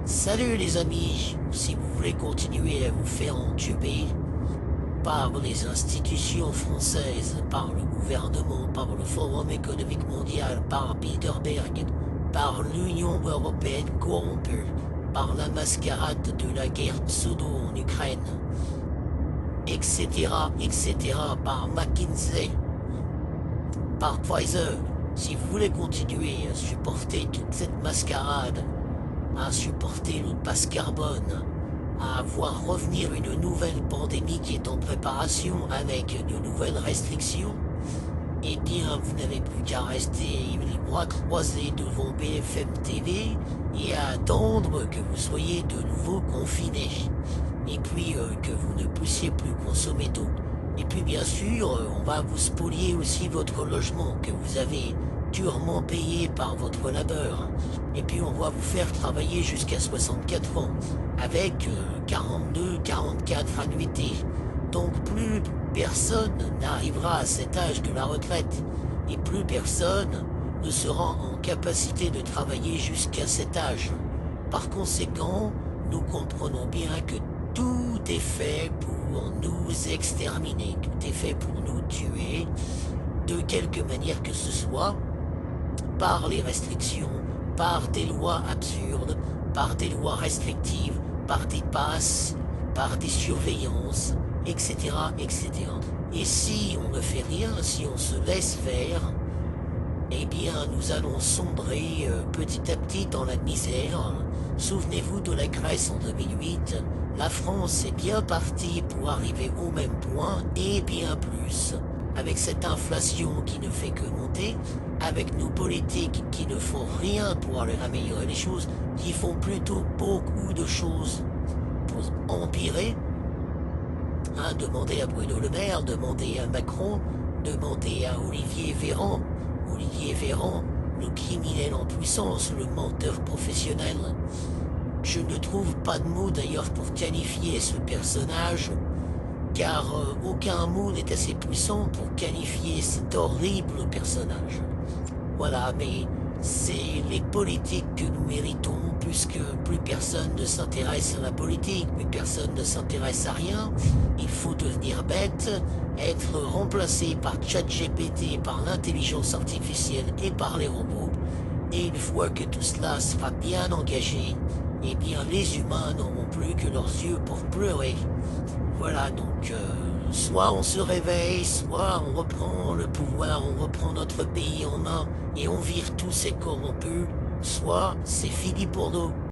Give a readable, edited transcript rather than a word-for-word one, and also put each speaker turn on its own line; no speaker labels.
Salut les amis, si vous voulez continuer à vous faire entuber par les institutions françaises, par le gouvernement, par le Forum économique mondial, par Bilderberg, par l'Union européenne corrompue, par la mascarade de la guerre pseudo en Ukraine, etc., par McKinsey, par Pfizer, si vous voulez continuer à supporter toute cette mascarade, à supporter le passe carbone, à voir revenir une nouvelle pandémie qui est en préparation avec de nouvelles restrictions, eh bien vous n'avez plus qu'à rester les bras croisés devant BFM TV et à attendre que vous soyez de nouveau confinés. Et puis que vous ne puissiez plus consommer d'eau. Et puis bien sûr, on va vous spolier aussi votre logement que vous avez durement payé par votre labeur. Et puis on va vous faire travailler jusqu'à 64 ans, avec 42, 44 annuités. Donc plus personne n'arrivera à cet âge de la retraite, et plus personne ne sera en capacité de travailler jusqu'à cet âge. Par conséquent, nous comprenons bien que tout est fait pour nous exterminer, tout est fait pour nous tuer, de quelque manière que ce soit, par les restrictions, par des lois absurdes, par des lois restrictives, par des passes, par des surveillances, etc., etc. Et si on ne fait rien, si on se laisse faire, eh bien nous allons sombrer petit à petit dans la misère. Souvenez-vous de la Grèce en 2008, la France est bien partie pour arriver au même point et bien plus. Avec cette inflation qui ne fait que monter, avec nos politiques qui ne font rien pour aller améliorer les choses, qui font plutôt beaucoup de choses pour empirer. Demandez à Bruno Le Maire, demandez à Macron, demandez à Olivier Véran. Olivier Véran, le criminel en puissance, le menteur professionnel. Je ne trouve pas de mots d'ailleurs pour qualifier ce personnage, car aucun mot n'est assez puissant pour qualifier cet horrible personnage. Voilà, mais c'est les politiques que nous méritons, puisque plus personne ne s'intéresse à la politique, plus personne ne s'intéresse à rien. Il faut devenir bête, être remplacé par ChatGPT, par l'intelligence artificielle et par les robots. Et une fois que tout cela sera bien engagé, eh bien les humains n'auront plus que leurs yeux pour pleurer. Voilà, donc soit on se réveille, soit on reprend le pouvoir, on reprend notre pays en main et on vire tous ces corrompus, soit c'est fini pour nous.